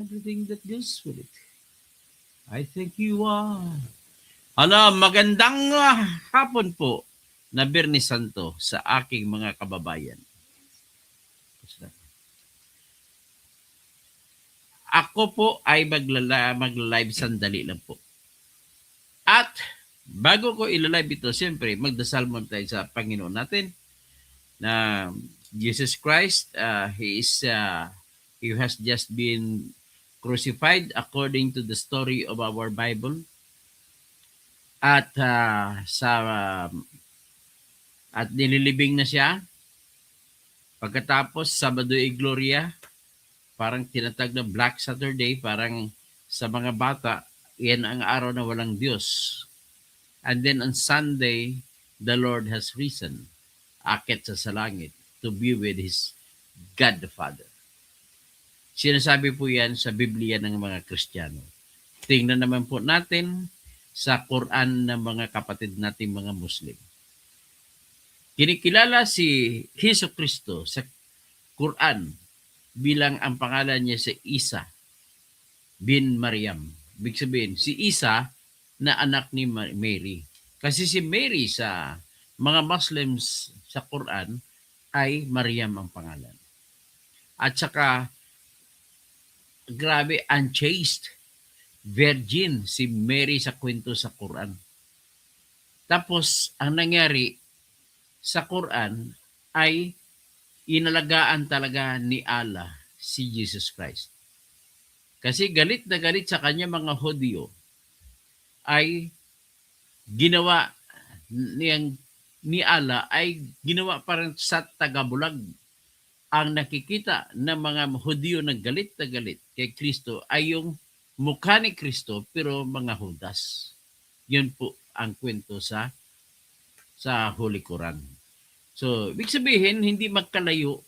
everything that goes with it. I think you are. Magandang hapon po na Biyernes Santo sa aking mga kababayan. Ako po ay magla-live sandali lang po. At bago ko ilalive ito, siyempre magdasal muna tayo sa Panginoon natin na Jesus Christ, He has just been crucified according to the story of our Bible. At at nililibing na siya. Pagkatapos Sabado e Gloria, parang tinatag na Black Saturday, parang sa mga bata, yan ang araw na walang Diyos. And then on Sunday, the Lord has risen, akit sa langit, to be with His God the Father. Sinasabi po yan sa Biblia ng mga Kristiyano. Tingnan naman po natin sa Quran ng mga kapatid nating mga Muslim. Kinikilala si Hesus Kristo sa Quran bilang ang pangalan niya si Isa bin Maryam. Ibig sabihin, si Isa na anak ni Mary. Kasi si Mary sa mga Muslims sa Quran ay Maryam ang pangalan. At saka, grabe, unchaste, virgin si Mary sa kwento sa Quran. Tapos, ang nangyari sa Quran ay inalagaan talaga ni Allah si Jesus Christ. Kasi galit na galit sa kanya mga Hudyo ay ginawa ni Allah ay ginawa parang sa tagabulag. Ang nakikita ng mga Hudyo na galit kay Kristo ay yung mukha ni Kristo pero mga Judas. Yun po ang kwento sa Holy Quran. So, ibig sabihin, hindi magkalayo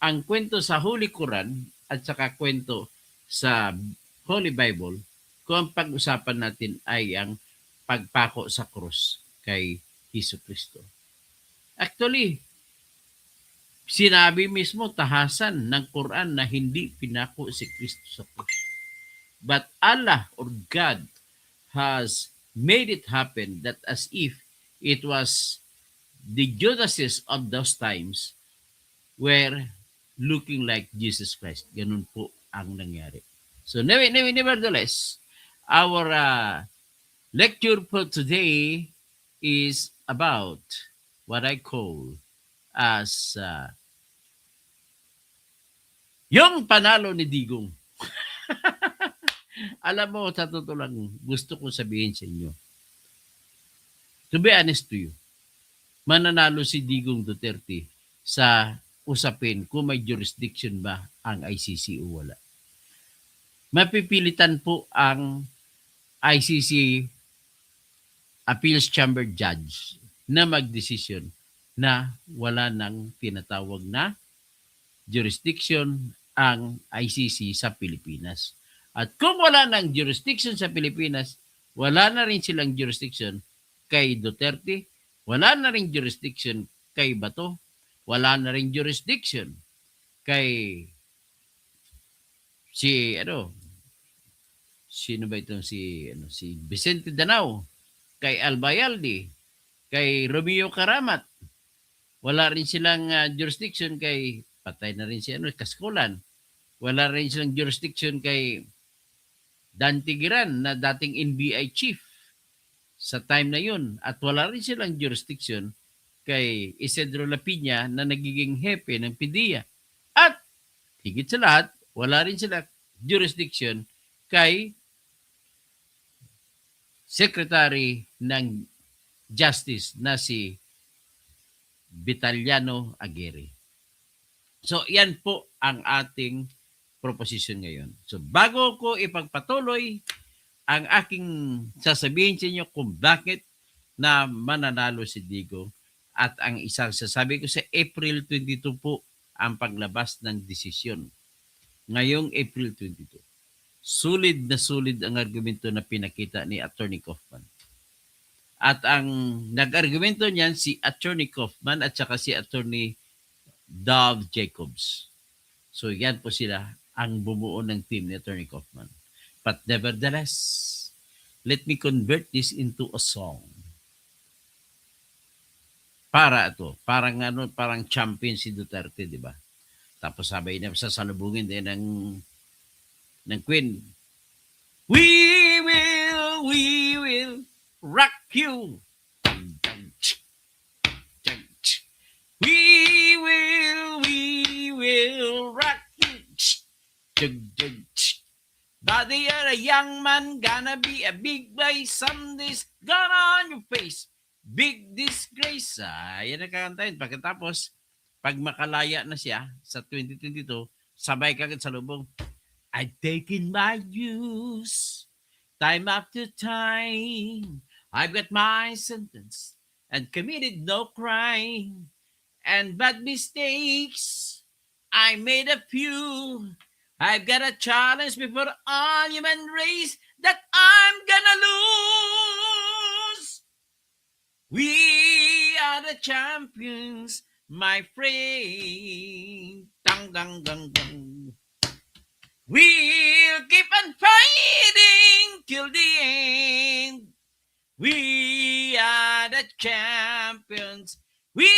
ang kwento sa Holy Quran at saka kwento sa Holy Bible kung ang pag-usapan natin ay ang pagpako sa krus kay Hesus Kristo. Actually, sinabi mismo tahasan ng Quran na hindi pinako si Kristo sa krus. But Allah or God has made it happen that as if it was the Judases of those times were looking like Jesus Christ. Ganun po ang nangyari. So nevertheless, our lecture for today is about what I call as yung panalo ni Digong. Alam mo, sa totoo lang, gusto ko sabihin sa inyo. To be honest to you, mananalo si Digong Duterte sa usapin kung may jurisdiction ba ang ICC o wala. Mapipilitan po ang ICC Appeals Chamber Judge na magdesisyon na wala nang tinatawag na jurisdiction ang ICC sa Pilipinas. At kung wala nang jurisdiction sa Pilipinas, wala na rin silang jurisdiction kay Duterte, wala na rin jurisdiction kay Bato, wala na rin jurisdiction kay sino ba ito si Vicente Danao, kay Albayalde, kay Romeo Karamat. Wala rin silang jurisdiction kay patay na rin si Kaskulan. Wala rin silang jurisdiction kay Dan Tigiran na dating NBI chief sa time na yun. At wala rin silang jurisdiction kay Isidro Lapilla na nagiging hepe ng PDEA. At higit sa lahat, wala rin sila jurisdiction kay Secretary ng Justice na si Vitaliano Aguirre. So, yan po ang ating proposition ngayon. So, bago ko ipagpatuloy ang aking sasabihin sa inyo kung bakit na mananalo si Digong at ang isang sasabi ko sa April 22 po ang paglabas ng desisyon. Ngayong April 22. Sulit ang argumento na pinakita ni Attorney Kaufman. At ang nag-argumento niyan si Attorney Kaufman at saka si Attorney Dove Jacobs. So yan po sila ang bumuo ng team ni Attorney Kaufman. But nevertheless, let me convert this into a song. Parang champion si Duterte, di ba? Tapos sabay na sasalubungin din ng Queen. We will rock you. We will rock you. Body of a young man, gonna be a big boy, something's gonna on your face. Big disgrace. Yan ang kakantahin. Pagkatapos, pag makalaya na siya sa 2022, sabay kagad sa lubong. I've taken my dues, time after time. I've got my sentence and committed no crime. And bad mistakes, I made a few. I've got a challenge before all human race that I'm gonna lose. We are the champions, my friend. Dang, dang, dang, dang. We'll keep on fighting till the end. We are the champions. We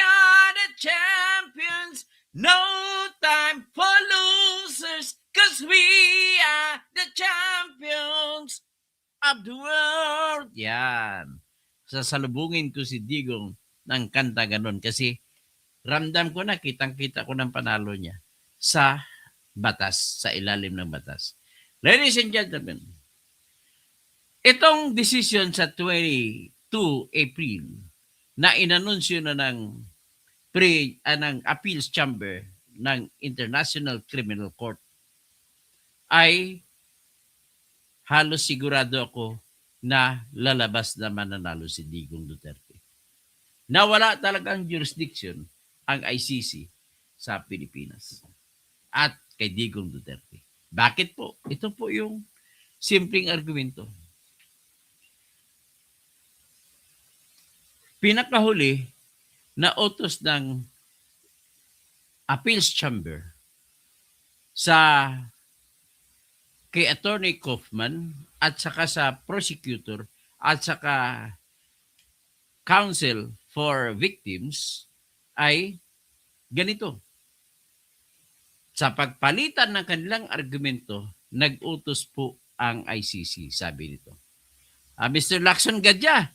are the champions. No time for losers, 'cause we are the champions of the world. Yan. Sasalubungin ko si Digong ng kanta ganon kasi ramdam ko na, kitang-kita ko ng panalo niya sa batas, sa ilalim ng batas. Ladies and gentlemen, itong decision sa 22 April na inanunsyo na ng Appeals Chamber ng International Criminal Court ay halos sigurado ako na lalabas na mananalo si Digong Duterte. Nawala talagang jurisdiction ang ICC sa Pilipinas at kay Digong Duterte. Bakit po? Ito po yung simpleng argumento. Pinakahuli na utos ng Appeals Chamber sa kay Attorney Kaufman at saka sa prosecutor at saka counsel for victims ay ganito. Sa pagpalitan ng kanilang argumento, nag-utos po ang ICC, sabi nito. Mr. Lacson Gadya,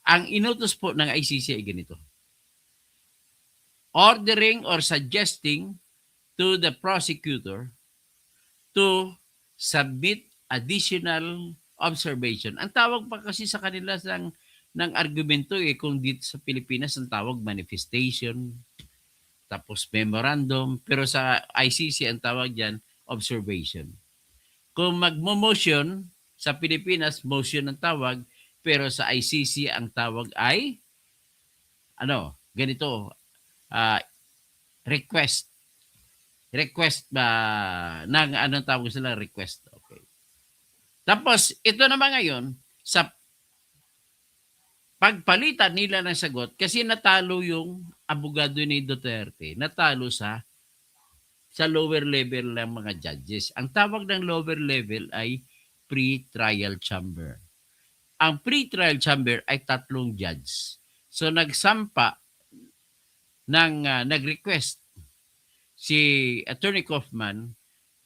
ang inutos po ng ICC ay ganito. Ordering or suggesting to the prosecutor to submit additional observation. Ang tawag pa kasi sa kanila ng argumento kung dito sa Pilipinas ang tawag manifestation, tapos memorandum, pero sa ICC ang tawag diyan observation. Kung magmo-motion sa Pilipinas, motion ang tawag, pero sa ICC ang tawag ay ganito, request ba ng anong tawag sila, request. Okay. Tapos ito naman ngayon sa pagpalitan nila ng sagot kasi natalo yung abogado ni Duterte, natalo sa lower level ng mga judges. Ang tawag ng lower level ay pre-trial chamber. Ang pre-trial chamber ay 3 judge. So nagsampa nag-request si Attorney Kaufman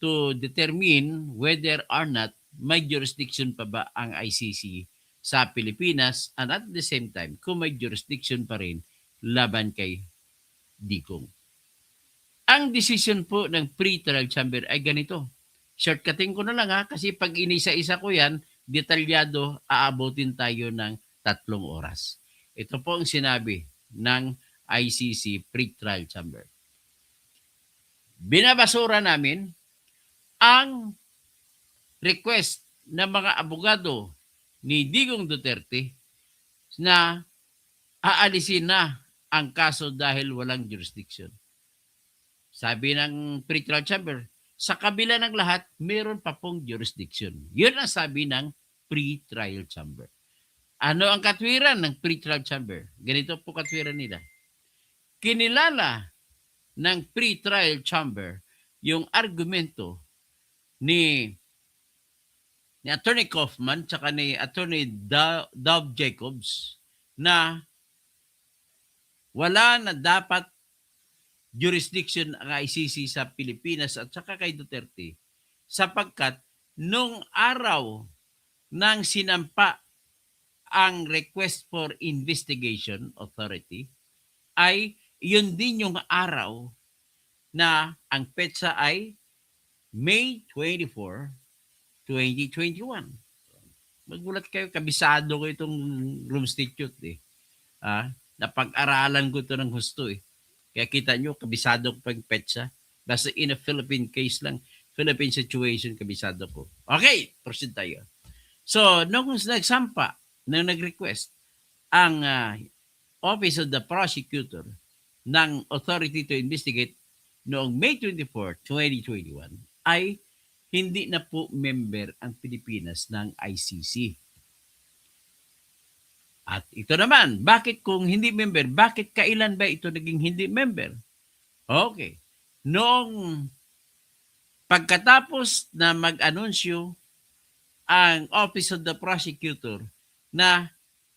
to determine whether or not may jurisdiction pa ba ang ICC sa Pilipinas and at the same time kung may jurisdiction pa rin laban kay Digong. Ang decision po ng pre-trial chamber ay ganito. Shortcutting ko na lang kasi pag inisa-isa ko yan, detalyado, aabutin tayo ng 3 oras. Ito po ang sinabi ng ICC pre-trial chamber. Binabasura namin ang request ng mga abogado ni Digong Duterte na aalisin na ang kaso dahil walang jurisdiction. Sabi ng pre-trial chamber, sa kabila ng lahat, meron pa pong jurisdiction. Yun ang sabi ng pre-trial chamber. Ano ang katwiran ng pre-trial chamber? Ganito po katwiran nila. Kinilala ng pre-trial chamber yung argumento ni Attorney Kaufman tsaka ni Attorney Dov Jacobs na wala na dapat jurisdiction ang ICC sa Pilipinas at saka kay Duterte sapagkat nung araw ng sinampa ang request for investigation authority ay yun din yung araw na ang petsa ay May 24, 2021. Magulat kayo, kabisado ko itong room statute eh. Napag-aralan ko ito ng husto eh. Kaya kita nyo, kabisado ko pag petsa. Basta in a Philippine case lang, Philippine situation, kabisado ko. Okay, proceed tayo. So, nung nagsampa, nung nag-request, ang Office of the Prosecutor ng Authority to Investigate noong May 24, 2021 ay hindi na po member ang Pilipinas ng ICC. At ito naman, bakit kung hindi member, bakit kailan ba ito naging hindi member? Okay. Noong pagkatapos na mag-anunsyo ang Office of the Prosecutor na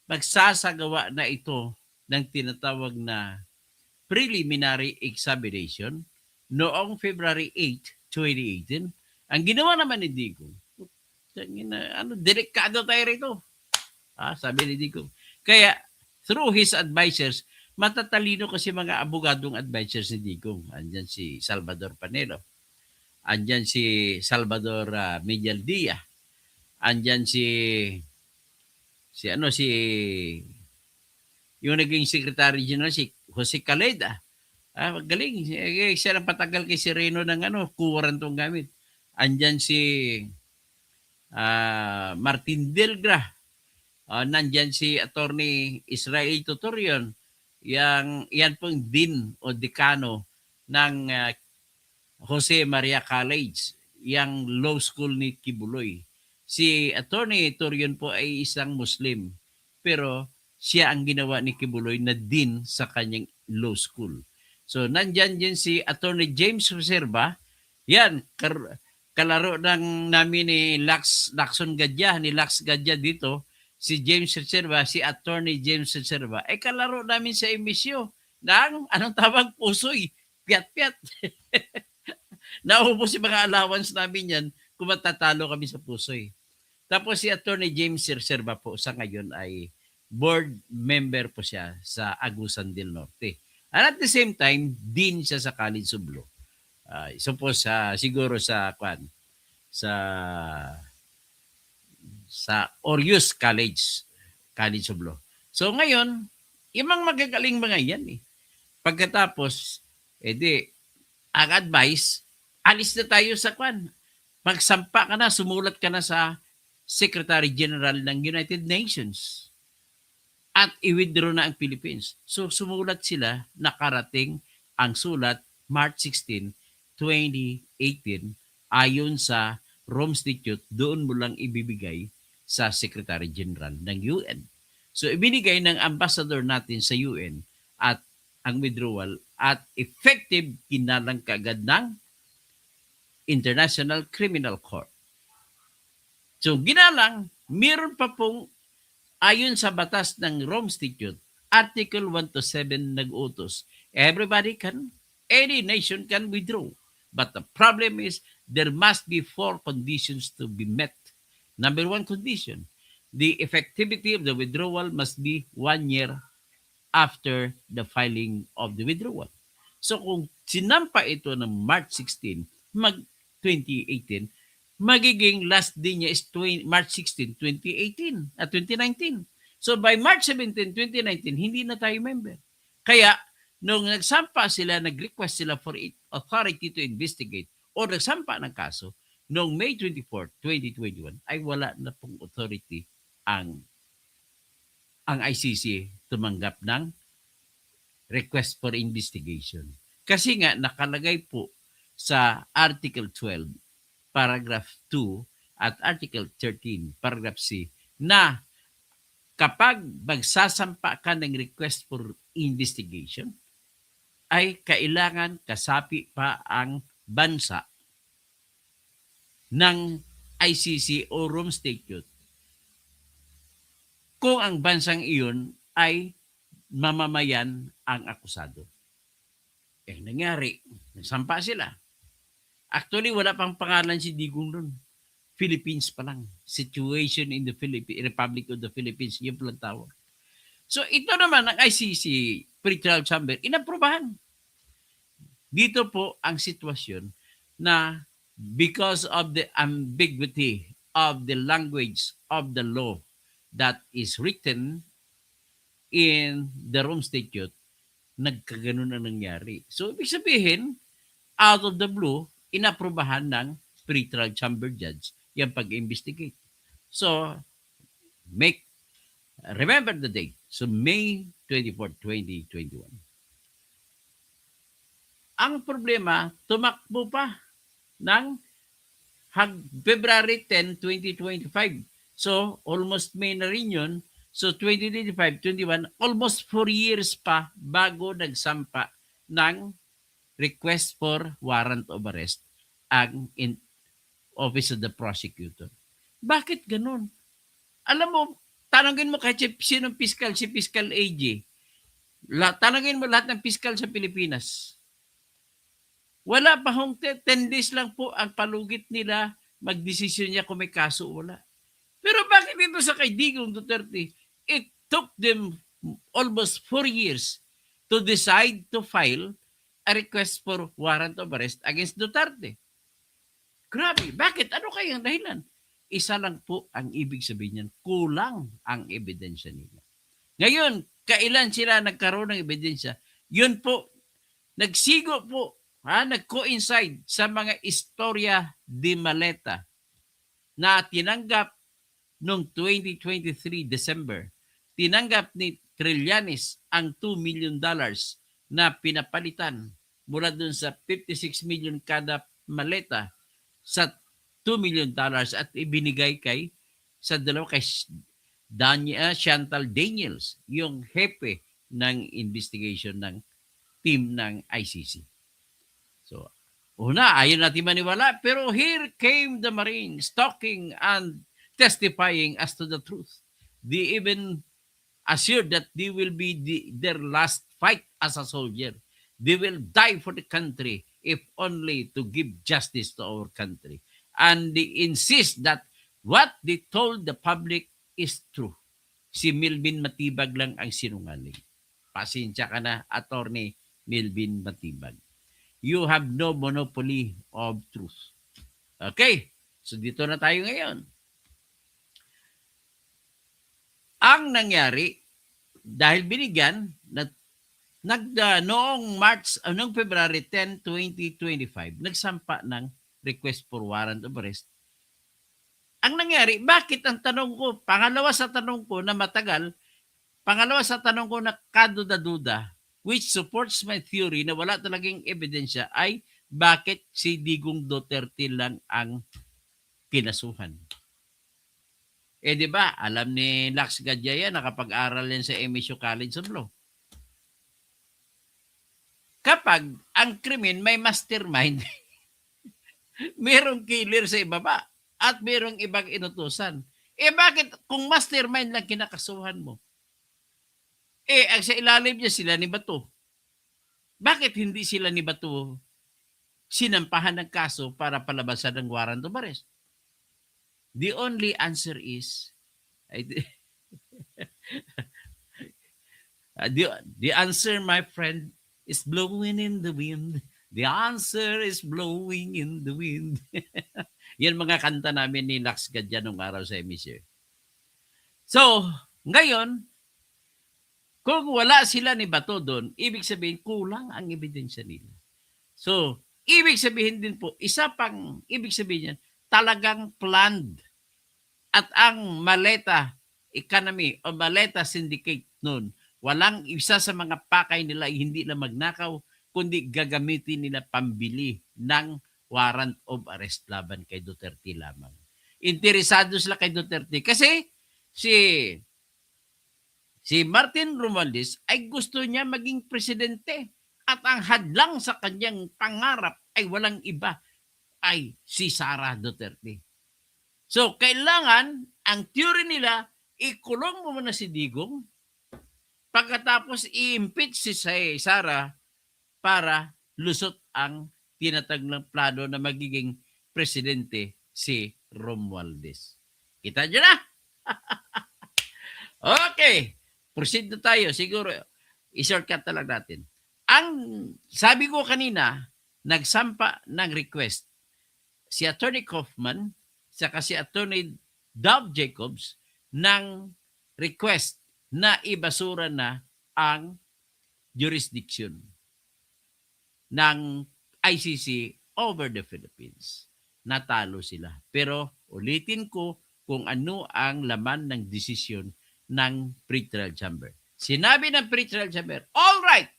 magsasagawa na ito ng tinatawag na preliminary examination noong February 8, 2018, ang ginawa naman ni Digong, delikado tayo rito. Sabi ni Digong. Kaya, through his advisors, matatalino kasi mga abogadong advisors ni Digong. Andyan si Salvador Panelo. Andyan si Salvador Medialdia. Andyan yung naging Secretary General, si Jose Caleda. Magaling. Siya lang patagal kay Sereno ng kuwaran tong gamit. Andyan si Martin Delgra. Nandyan si Attorney Israel Tutorion, yan pong dean o dekano ng Jose Maria College, yang law school ni Kibuloy. Si Attorney Tutorion po ay isang Muslim, pero siya ang ginawa ni Kibuloy na dean sa kanyang law school. So nandyan din si Attorney James Reserva, yan, kalaro ng namin ni Lacson Gadya, ni Lax Gadya dito, si James Reserva, si Attorney James Reserva, ay kalaro namin sa emisyo ng, anong tawag, pusoy, piat-piat. Naubos yung mga allowance namin yan kung matatalo kami sa pusoy. Tapos si Attorney James Reserva po sa ngayon ay board member po siya sa Agusan del Norte. And at the same time, dean siya sa College of Law. So po siguro sa Orius College of Law. So ngayon, yung mga magagaling mga yan eh. Pagkatapos, ang advice, alis na tayo sa magsampa ka na, sumulat ka na sa Secretary General ng United Nations at i-withdraw na ang Philippines. So sumulat sila, nakarating ang sulat March 16, 2018 ayon sa Rome Statute, doon mo lang ibibigay sa Secretary General ng UN. So ibinigay ng ambassador natin sa UN at ang withdrawal at effective kinalang kaagad ng International Criminal Court. So ginalang, meron pa pong ayon sa batas ng Rome Statute, Article 1 to 7 nag-utos. Any nation can withdraw. But the problem is, there must be 4 conditions to be met. Number 1 condition, the effectivity of the withdrawal must be 1 year after the filing of the withdrawal. So kung sinampa ito ng March 16, 2018, magiging last day niya is March 16, 2018 at 2019. So by March 17, 2019, hindi na tayo member. Kaya nung nagsampa sila, nag-request sila for authority to investigate o nagsampa ng kaso, noong May 24, 2021, ay wala na pong authority ang ICC tumanggap ng request for investigation. Kasi nga nakalagay po sa Article 12, Paragraph 2 at Article 13, Paragraph C, na kapag magsasampa ka ng request for investigation, ay kailangan kasapi pa ang bansa ng ICC o Rome Statute kung ang bansang iyon ay mamamayan ang akusado. Nangyari, nagsampa sila. Actually, wala pang pangalan si Digong doon. Philippines pa lang. Situation in the Republic of the Philippines, yung palang tawag. So ito naman ang ICC Pretrial Chamber, inaprubahan. Dito po ang sitwasyon na because of the ambiguity of the language of the law that is written in the Rome Statute, nagkaganon ang nangyari. So ibig sabihin, out of the blue, inaprubahan ng Pretrial Chamber Judge yung pag-investigate. So, remember the date. So, May 24, 2021. Ang problema, tumakbo pa ng February 10, 2025. So, almost May na rin yun. So, 2025, 21, almost 4 years pa bago nagsampa ng request for warrant of arrest ang Office of the Prosecutor. Bakit ganun? Alam mo, tanongin mo kahit sinong piskal, si Piskal AJ. Tanongin mo lahat ng piskal sa Pilipinas. Wala pa hong 10 days lang po ang palugit nila magdesisyon niya kung may kaso o wala. Pero bakit dito sa kay Digong Duterte, it took them almost 4 years to decide to file a request for warrant of arrest against Duterte. Grabe, bakit? Ano kayang dahilan? Isa lang po ang ibig sabihin niyan, kulang ang ebidensya nila. Ngayon, kailan sila nagkaroon ng ebidensya? Yun po, nagsigo po, nag-coincide sa mga istorya de maleta na tinanggap noong 2023 December. Tinanggap ni Trillanes ang $2 million na pinapalitan mula dun sa 56 million kada maleta sa $2 million at ibinigay sa Chantal Daniels, yung hepe ng investigation ng team ng ICC. So, ayaw natin maniwala, pero here came the Marines talking and testifying as to the truth. They even assured that they will be their last fight as a soldier. They will die for the country if only to give justice to our country. And they insist that what they told the public is true. Si Melvin Matibag lang ang sinungaling. Pasensya ka na, Attorney Melvin Matibag. You have no monopoly of truth. Okay, so dito na tayo ngayon. Ang nangyari, dahil binigyan, noong February 10, 2025, nagsampa ng request for warrant of arrest. Ang nangyari, bakit ang tanong ko, pangalawa sa tanong ko na kaduda-duda, which supports my theory na wala talagang ebidensya, ay bakit si Digong Duterte lang ang kinasuhan. Di ba, alam ni Lax Gadjaya, nakapag-aral yan sa MSU College of Law. Kapag ang krimen may mastermind, merong killer sa ibaba at merong ibang inutusan. Bakit kung mastermind lang kinakasuhan mo? Ang sa ilalim niya sila ni Bato. Bakit hindi sila ni Bato sinampahan ng kaso para palabasan ng warrant of arrest? The only answer is the answer, my friend, is blowing in the wind. The answer is blowing in the wind. Yan mga kanta namin ni Lax Gadya nung araw sa emisyon. So, ngayon, kung wala sila ni Bato doon, ibig sabihin, kulang ang ebidensya nila. So, ibig sabihin din po, isa pang ibig sabihin yan, talagang planned. At ang Maleta economy o Maleta syndicate noon, walang isa sa mga pakay nila ay hindi na magnakaw, kundi gagamitin nila pambili ng warrant of arrest laban kay Duterte lamang. Interesado sila kay Duterte kasi si Martin Romualdez ay gusto niya maging presidente at ang hadlang sa kanyang pangarap ay walang iba ay si Sara Duterte. So, kailangan, ang theory nila, ikulong mo muna si Digong, pagkatapos i-impeach si Sara para lusot ang tinatag ng plano na magiging presidente si Romualdez. Kita nyo na? Okay. Proceed na tayo. Siguro, i-shortcut na lang natin. Ang sabi ko kanina, nagsampa ng request si Attorney Kaufman saka si Attorney Dov Jacobs ng request na ibasura na ang jurisdiction ng ICC over the Philippines. Natalo sila. Pero ulitin ko kung ano ang laman ng desisyon ng pretrial chamber. Sinabi ng pretrial chamber, all right,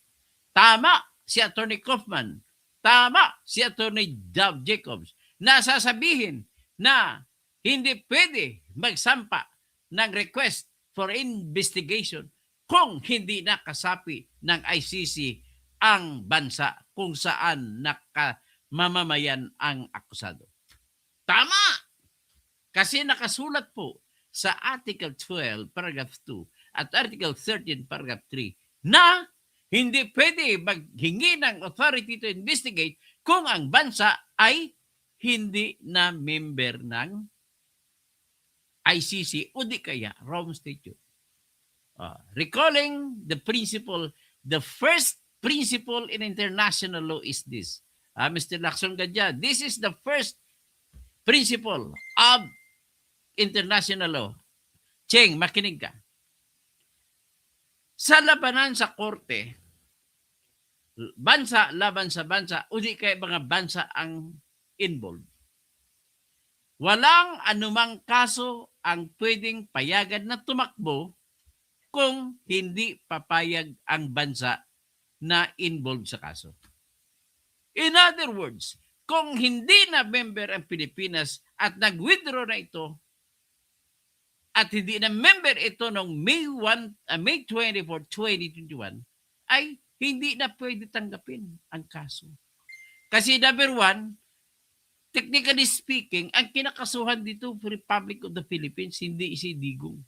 tama si Attorney Kaufman, tama si Attorney Dov Jacobs na sasabihin na hindi pwede magsampa ng request for investigation kung hindi nakasapi ng ICC ang bansa kung saan mamamayan ang akusado. Tama! Kasi nakasulat po sa Article 12, Paragraph 2 at Article 13, Paragraph 3 na hindi pwede maghingi ng authority to investigate kung ang bansa ay hindi na member ng ICC o di kaya Rome Statute. Recalling the principle, the first principle in international law is this. Mr. Lacson Gadya, this is the first principle of international law. Cheng, makinig ka. Sa labanan sa korte, bansa laban sa bansa, o di kaya mga bansa ang involved. Walang anumang kaso ang pwedeng payagan na tumakbo kung hindi papayag ang bansa na involved sa kaso. In other words, kung hindi na member ang Pilipinas at nag-withdraw na ito at hindi na member ito noong May 24, 2021, ay hindi na pwede tanggapin ang kaso. Kasi number one, technically speaking, ang kinakasuhan dito for Republic of the Philippines, hindi si Digong.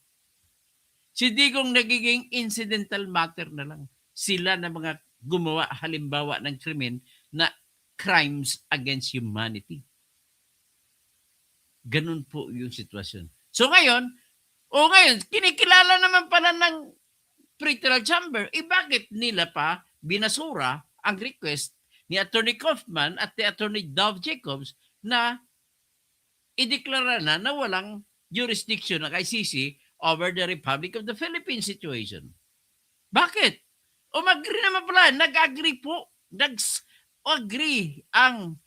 Si Digong nagiging incidental matter na lang. Sila na mga gumawa halimbawa ng krimen na crimes against humanity. Ganun po yung sitwasyon. So ngayon, kinikilala naman pala ng pretrial chamber, bakit nila pa binasura ang request ni Attorney Kaufman at ni Attorney Dov Jacobs na ideklara na walang jurisdiction ng ICC over the Republic of the Philippines situation. Bakit? Mag-agree naman pala. Nag-agree po. Nag-agree ang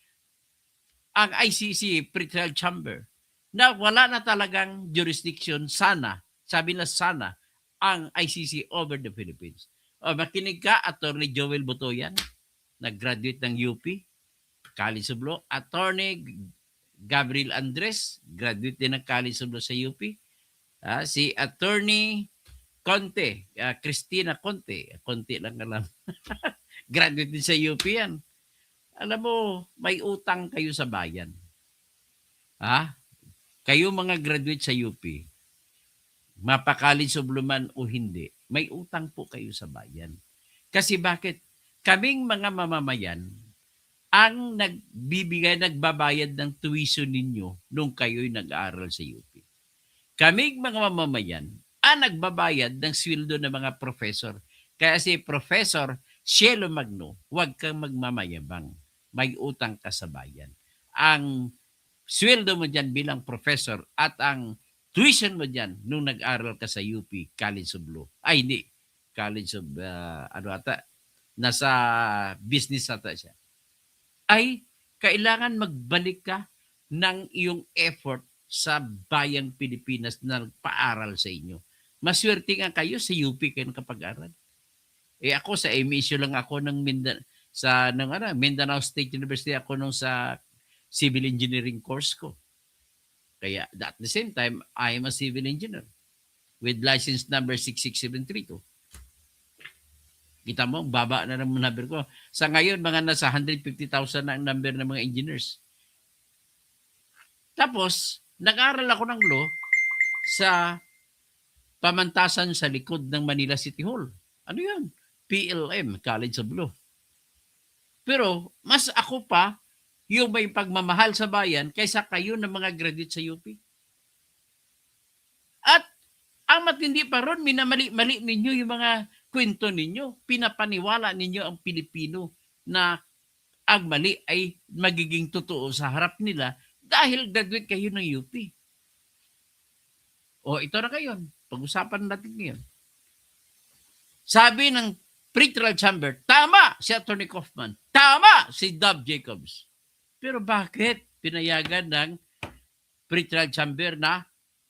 ICC pretrial chamber na wala na talagang jurisdiction sana. Sabi na sana ang ICC over the Philippines. Makinig ka, Attorney Joel Botoyan, nag-graduate ng UP, College of Law. Attorney Gabriel Andres, graduate din ng College of Law sa UP. Si Attorney Conte, Christina Conte, konti lang alam. Graduate din sa UP yan. Alam mo, may utang kayo sa bayan. Kayo mga graduate sa UP, mapa-college of law man o hindi, may utang po kayo sa bayan. Kasi bakit? Kaming mga mamamayan ang nagbabayad ng tuition ninyo nung kayo'y nag-aaral sa UP. Kaming mga mamamayan ang nagbabayad ng sweldo ng mga professor. Kaya si Professor Cielo Magno, huwag kang magmamayabang. May utang ka sa bayan. Ang sweldo mo dyan bilang professor at ang tuition mo dyan nung nag-aral ka sa UP, College of Law. Ay, hindi. College of, nasa business ata siya. Ay, kailangan magbalik ka ng iyong effort sa bayang Pilipinas na nagpaaral sa inyo. Maswerte nga kayo sa UP kayo kapag-aral. Ako sa MSU lang ako ng Mindanao State University ako nung sa civil engineering course ko. Kaya at the same time, I am a civil engineer with license number 66732. Kita mo, ang baba na ng number ko. Sa ngayon, mga nasa 150,000 na ang number ng mga engineers. Tapos, nag-aral ako ng law sa pamantasan sa likod ng Manila City Hall. Ano yun? PLM, College of Law. Pero, mas ako pa, yung may pagmamahal sa bayan kaysa kayo ng mga graduate sa UP. At ang matindi pa ron, minamali-mali ninyo yung mga kwento ninyo. Pinapaniwala ninyo ang Pilipino na ang mali ay magiging totoo sa harap nila dahil graduate kayo ng UP. O ito na kayo. Pag-usapan natin ngayon. Sabi ng Pretrial Chamber, tama si Atty. Kaufman. Tama si Dov Jacobs. Pero bakit pinayagan ng Pretrial Chamber na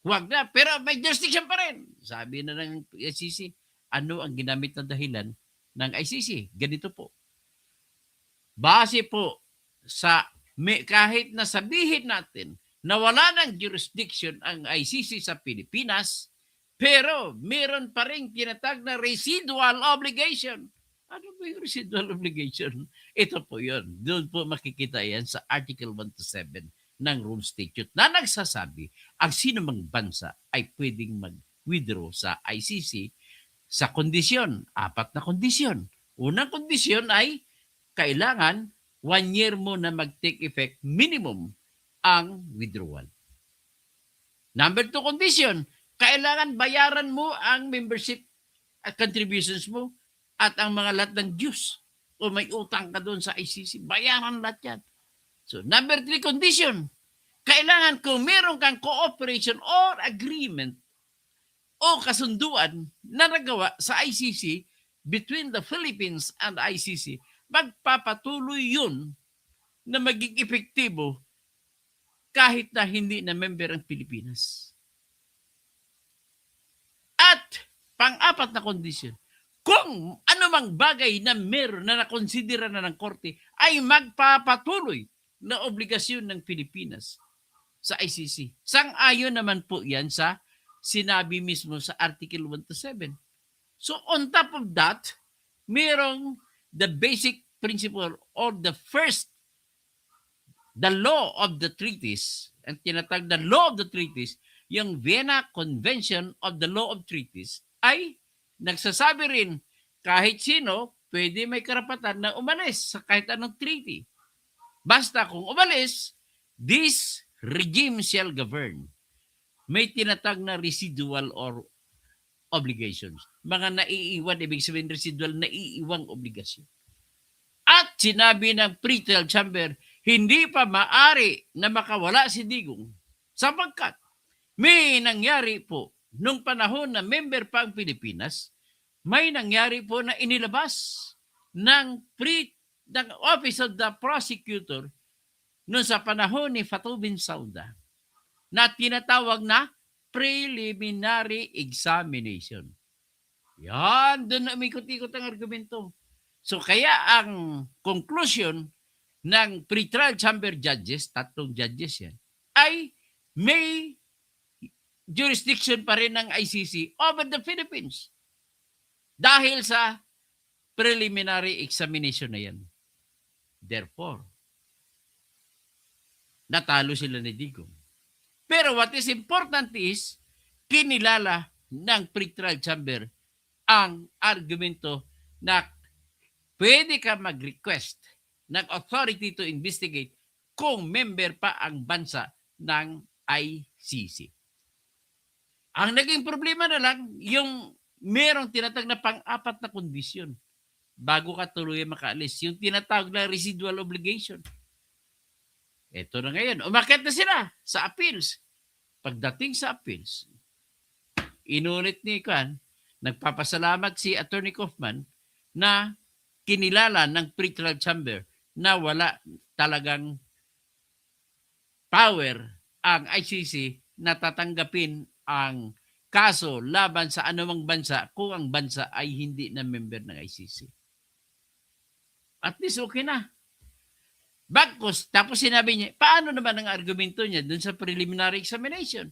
huwag na, pero may jurisdiction pa rin? Sabi na ng ICC, ano ang ginamit na dahilan ng ICC? Ganito po. Base po sa kahit na sabihin natin na wala ng jurisdiction ang ICC sa Pilipinas, pero meron pa rin tinatag na residual obligation. Ano ba yung residual obligation? Ito po yun. Doon po makikita yan sa Article 127 ng Rome Statute na nagsasabi ang sino mang bansa ay pwedeng mag-withdraw sa ICC sa kondisyon, 4 na kondisyon. Unang kondisyon ay kailangan 1 year mo na mag-take effect minimum ang withdrawal. Number 2 condition, kailangan bayaran mo ang membership at contributions mo at ang mga lahat ng dues. O may utang ka doon sa ICC, bayaran lahat yan. So, number 3 condition, kailangan kung meron kang cooperation or agreement o kasunduan na nagawa sa ICC between the Philippines and ICC, magpapatuloy yun na maging epektibo kahit na hindi na member ang Pilipinas. At pang-4 na kondisyon, kung anumang bagay na meron na nakonsidera na ng korte ay magpapatuloy na obligasyon ng Pilipinas sa ICC. Sang-ayon naman po yan sa sinabi mismo sa Article 127. So on top of that, merong the basic principle or the law of the treaties, ang tinatag na law of the treaties, yung Vienna Convention of the Law of Treaties, ay nagsasabi rin kahit sino pwede may karapatan na umalis sa kahit anong treaty. Basta kung umalis, this regime shall govern. May tinatag na residual or obligations. Mga naiiwan, ibig sabihin residual, naiiwang obligasyon. At sinabi ng Pretrial Chamber, hindi pa maari na makawala si Digong sapagkat may nangyari po nung panahon na member pa ang Pilipinas, may nangyari po na inilabas ng Office of the Prosecutor noon sa panahon ni Fatou Bensouda na tinatawag na preliminary examination. Yan, doon na umikot-ikot ang argumento. So kaya ang conclusion ng Pretrial Chamber judges, 3 judges yan, ay may jurisdiction pa rin ng ICC over the Philippines dahil sa preliminary examination na yan. Therefore, natalo sila ni Digong. Pero what is important is, kinilala ng Pretrial Chamber ang argumento na pwede ka mag-request ng authority to investigate kung member pa ang bansa ng ICC. Ang naging problema na lang, yung merong tinatag na pang-4 na kondisyon bago ka tuloy makaalis. Yung tinatawag na residual obligation. Ito na ngayon. Umakyat na sila sa appeals. Pagdating sa appeals, inulit ni Kwan, nagpapasalamat si Atty. Kaufman na kinilala ng Pretrial Chamber na wala talagang power ang ICC na tatanggapin ang kaso laban sa anumang bansa kung ang bansa ay hindi na member ng ICC. At least okay na. Bagkus, tapos sinabi niya, paano naman ang argumento niya dun sa preliminary examination?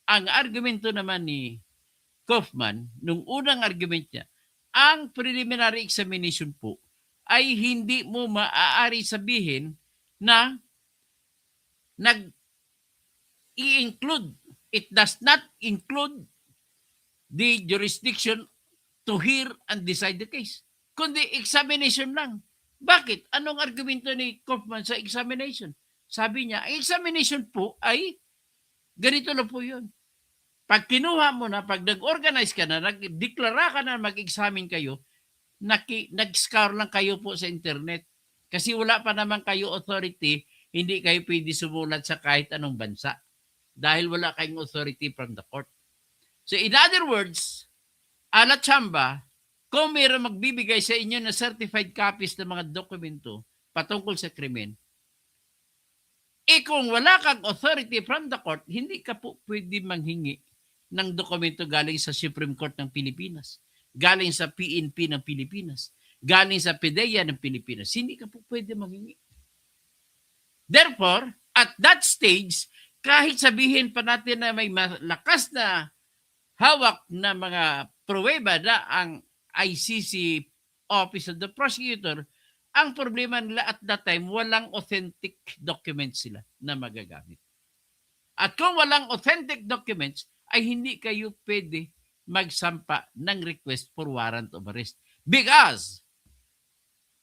Ang argumento naman ni Kaufman, nung unang argument niya, ang preliminary examination po ay hindi mo maaari sabihin na nag-i-include, it does not include the jurisdiction to hear and decide the case. Kundi examination lang. Bakit? Anong argumento ni Kaufman sa examination? Sabi niya, ang examination po ay ganito lang po yun. Pag kinuha mo na, pag nag-organize ka na, nag-deklara ka na mag-examine kayo, nag-scour lang kayo po sa internet. Kasi wala pa naman kayo authority, hindi kayo pwede sumulat sa kahit anong bansa. Dahil wala kayong authority from the court. So in other words, ala chamba, kung mayroon magbibigay sa inyo na certified copies ng mga dokumento patungkol sa krimen, kung wala kang authority from the court, hindi ka po pwede manghingi ng dokumento galing sa Supreme Court ng Pilipinas, galing sa PNP ng Pilipinas, galing sa PDEA ng Pilipinas. Hindi ka po pwede manghingi. Therefore, at that stage, kahit sabihin pa natin na may malakas na hawak na mga pruweba na ang ICC Office of the Prosecutor, ang problema nila at that time, walang authentic documents sila na magagamit. At kung walang authentic documents, ay hindi kayo pwede magsampa ng request for warrant of arrest. Because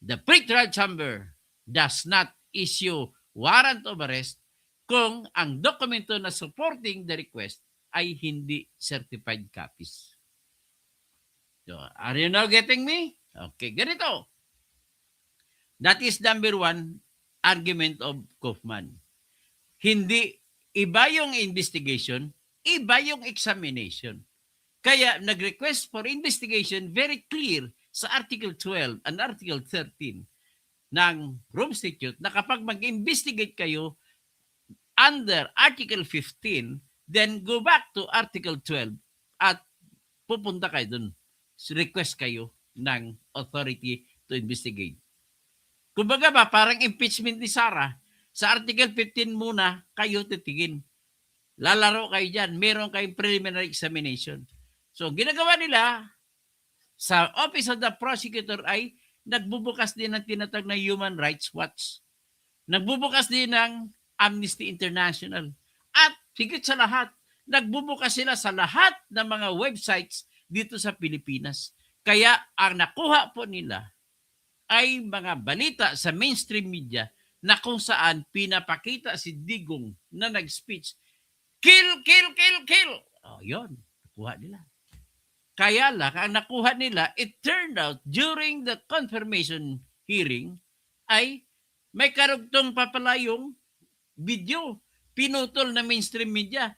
the pretrial chamber does not issue warrant of arrest kung ang dokumento na supporting the request ay hindi certified copies. So, are you now getting me? Okay, ganito. That is number one argument of Kaufman. Hindi, iba yung investigation, iba yung examination. Kaya nag-request for investigation very clear sa Article 12 and Article 13 ng Rome Statute na kapag mag-investigate kayo under Article 15, then go back to Article 12 at pupunta kayo dun. Request kayo ng authority to investigate. Kumbaga ba, parang impeachment ni Sarah, sa Article 15 muna kayo titigin. Lalaro kayo dyan. Meron kayong preliminary examination. So, ginagawa nila sa Office of the Prosecutor ay nagbubukas din ng tinatag na Human Rights Watch. Nagbubukas din ng Amnesty International. At higit sa lahat, nagbubukas sila sa lahat ng mga websites dito sa Pilipinas. Kaya ang nakuha po nila ay mga balita sa mainstream media na kung saan pinapakita si Digong na nag-speech, kill, kill, kill, kill. Oh, yun. Nakuha nila. Kaya lang, ang nakuha nila, it turned out during the confirmation hearing ay may karugtong pa pala yung video. Pinutol na mainstream media.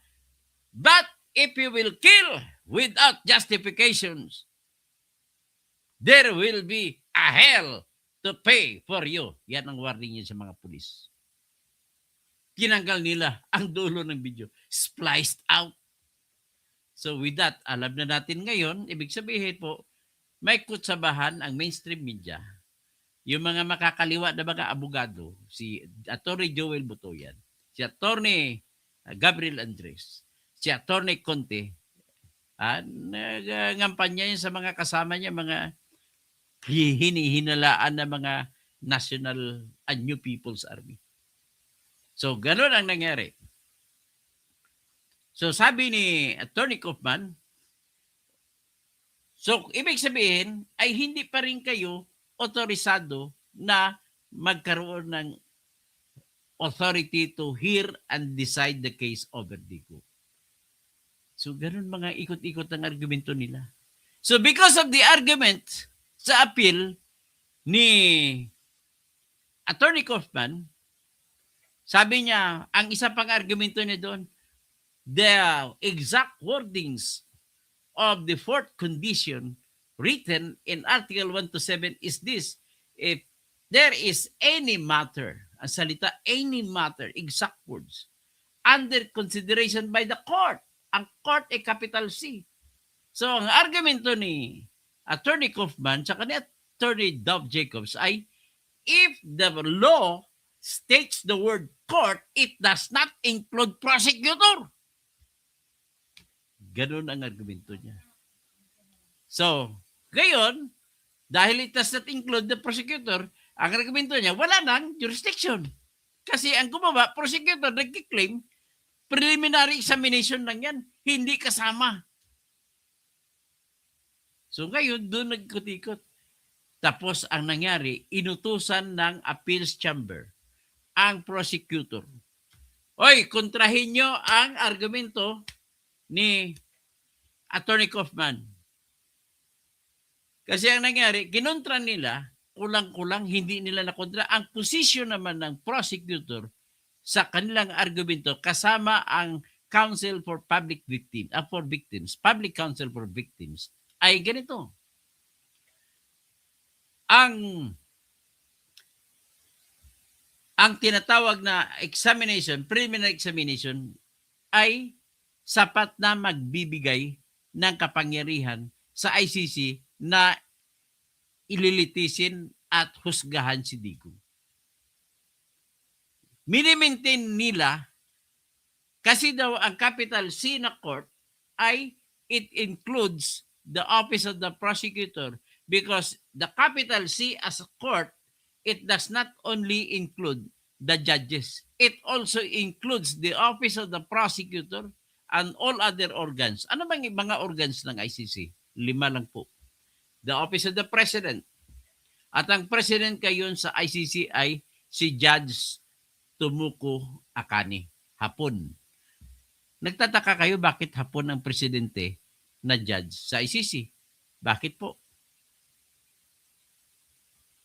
But if you will kill without justifications, there will be a hell to pay for you. Yan ang warning niya sa mga pulis. Tinanggal nila ang dulo ng video. Spliced out. So with that, alam na natin ngayon, ibig sabihin po, may kutsabahan ang mainstream media. Yung mga makakaliwa na mga abogado, si Atty. Joel Butoyan, si Atty. Gabriel Andres, si Atty. Conte, nagangampanya yun sa mga kasama niya, mga hinihinalaan na mga National and New People's Army. So, ganun ang nangyari. So, sabi ni Atty. Kaufman, so, ibig sabihin ay hindi pa rin kayo otorisado na magkaroon ng authority to hear and decide the case over Digong. So, ganun mga ikot-ikot ang argumento nila. So, because of the argument sa appeal ni Atty. Kaufman, sabi niya, ang isa pang argumento niya doon, the exact wordings of the fourth condition written in Article 1 to 7 is this: if there is any matter, ang salita, any matter, exact words, under consideration by the court, ang court ay capital C. So, ang argumento ni Atty. Kaufman tsaka ni Atty. Dov Jacobs ay, if the law states the word court, it does not include prosecutor. Ganun ang argumento niya. So, Ngayon, dahil it does not include the prosecutor, ang argumento niya, wala nang jurisdiction. Kasi ang gumawa, prosecutor, nagkiklaim, preliminary examination lang yan, hindi kasama. So ngayon, doon nagkutikot. Tapos ang nangyari, inutusan ng appeals chamber ang prosecutor. Oy, kontrahin nyo ang argumento ni Attorney Kaufman. Kasi ang nangyari, kinontra nila, kulang-kulang hindi nila nakontra. Ang posisyon naman ng prosecutor sa kanilang argumento kasama ang Counsel for Public Victims, for Victims, Public Counsel for Victims, ay ganito. Ang tinatawag na examination, preliminary examination, ay sapat na magbibigay ng kapangyarihan sa ICC na ililitisin at husgahan si Digong. Minimaintain nila kasi daw ang capital C na court ay it includes the office of the prosecutor because the capital C as a court, it does not only include the judges. It also includes the office of the prosecutor and all other organs. Ano bang mga organs ng ICC? 5 lang po. The office of the president. At ang president kayon sa ICC ay si Judge Tomoko Akane. Hapon. Nagtataka kayo bakit hapon ang presidente na judge sa ICC? Bakit po?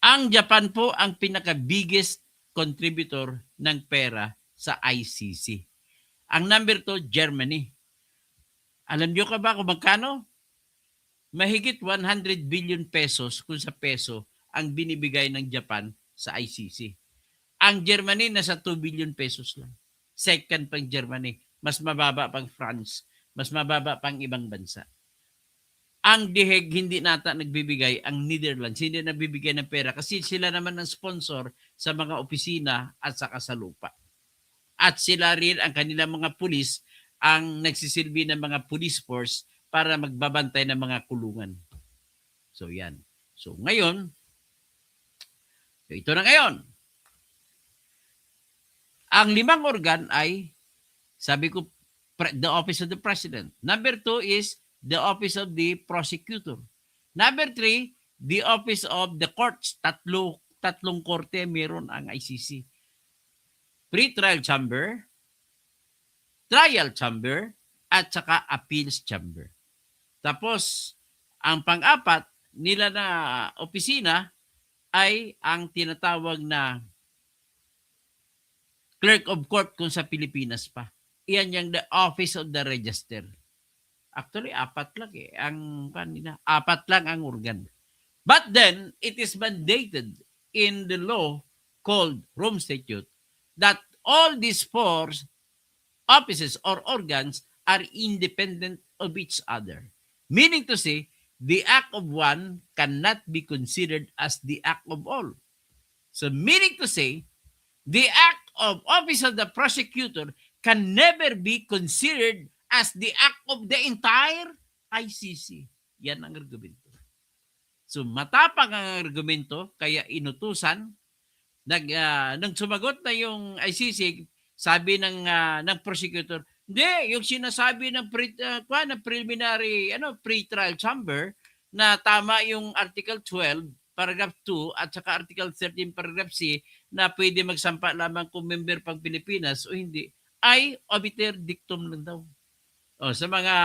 Ang Japan po ang pinaka-biggest contributor ng pera sa ICC. Ang number 2, Germany. Alam niyo ka ba kung magkano? Mahigit 100 billion pesos kung sa peso ang binibigay ng Japan sa ICC. Ang Germany nasa 2 billion pesos lang. Second pang Germany. Mas mababa pang France. Mas mababa pang ibang bansa. Ang The Hague hindi nata nagbibigay, ang Netherlands hindi nagbibigay ng pera kasi sila naman ang sponsor sa mga opisina at saka sa lupa. At sila rin ang kanilang mga pulis ang nagsisilbi ng mga police force para magbabantay ng mga kulungan. So yan. So ngayon, ito na ngayon. Ang 5 organ ay, sabi ko, the office of the president. Number 2 is the office of the prosecutor. Number 3, the office of the courts. Tatlong korte meron ang ICC. Pre-trial chamber, trial chamber, at saka appeals chamber. Tapos, ang pang-apat nila na opisina ay ang tinatawag na clerk of court kung sa Pilipinas pa. Iyan yung the office of the register. Actually, 4 lang eh. Ang kanina, 4 lang ang organ. But then, it is mandated in the law called Rome Statute that all these 4 offices or organs are independent of each other. Meaning to say, the act of one cannot be considered as the act of all. So meaning to say, the act of office of the prosecutor can never be considered as the act of the entire ICC. Yan ang argumento. So matapang ang argumento, kaya inutusan, nang sumagot na yung ICC, sabi ng prosecutor, hindi, yung sinasabi ng preliminary pre-trial chamber na tama yung Article 12, paragraph 2 at saka Article 13, paragraph C na pwede magsampa lamang kung member pang Pilipinas o hindi, ay obiter dictum lang daw. O, sa mga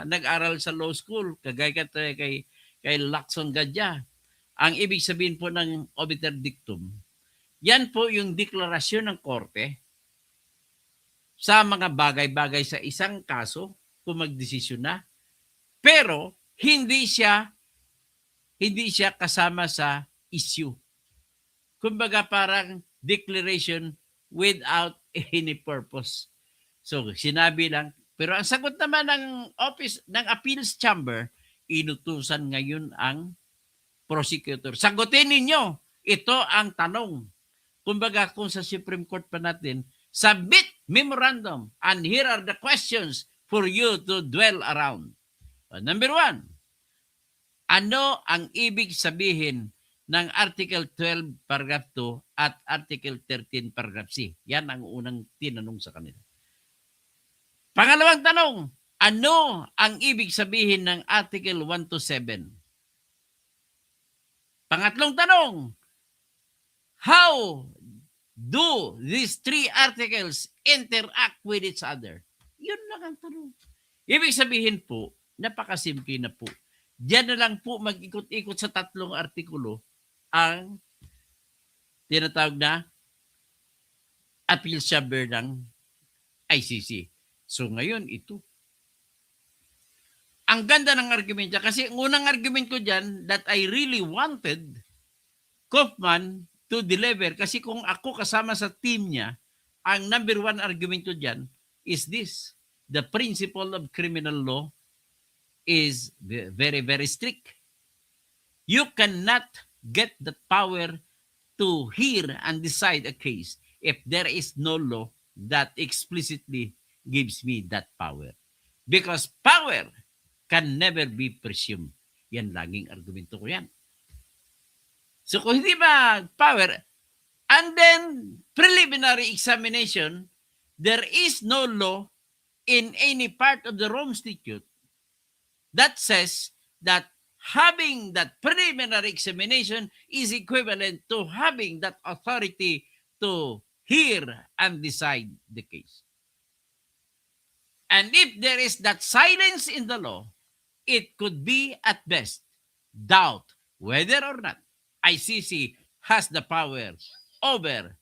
nag-aral sa law school, kagaya kay Lacson Gadya, ang ibig sabihin po ng obiter dictum, yan po yung deklarasyon ng korte sa mga bagay-bagay sa isang kaso kung magdesisyon na, pero hindi siya kasama sa issue. Kumbaga parang declaration without any purpose. So sinabi lang, pero ang sagot naman ng office ng appeals chamber, inutusan ngayon ang prosecutor. Sagutin ninyo, ito ang tanong. Kumbaga kung sa Supreme Court pa natin, submit memorandum and here are the questions for you to dwell around. Number 1, Ano ang ibig sabihin ng Article 12, Paragraph 2 at Article 13, Paragraph C? Yan ang unang tinanong sa kanila. Pangalawang tanong, ano ang ibig sabihin ng Article 1 to 7? Pangatlong tanong, how do these three articles interact with each other? Yun lang ang tanong. Ibig sabihin po, napakasimple na po. Diyan na lang po mag-ikot-ikot sa tatlong artikulo ang tinatawag na appeal chamber ng ICC. So ngayon, ito. Ang ganda ng argument niya kasi unang argument ko dyan that I really wanted Kaufman to deliver kasi kung ako kasama sa team niya, ang number one argument ko dyan is this. The principle of criminal law is very, very strict. You cannot get the power to hear and decide a case if there is no law that explicitly gives me that power. Because power can never be presumed. Yan laging argumento ko yan. So kung hindi ba power, and then preliminary examination, there is no law in any part of the Rome Statute that says that having that preliminary examination is equivalent to having that authority to hear and decide the case. And if there is that silence in the law, it could be at best doubt whether or not ICC has the power over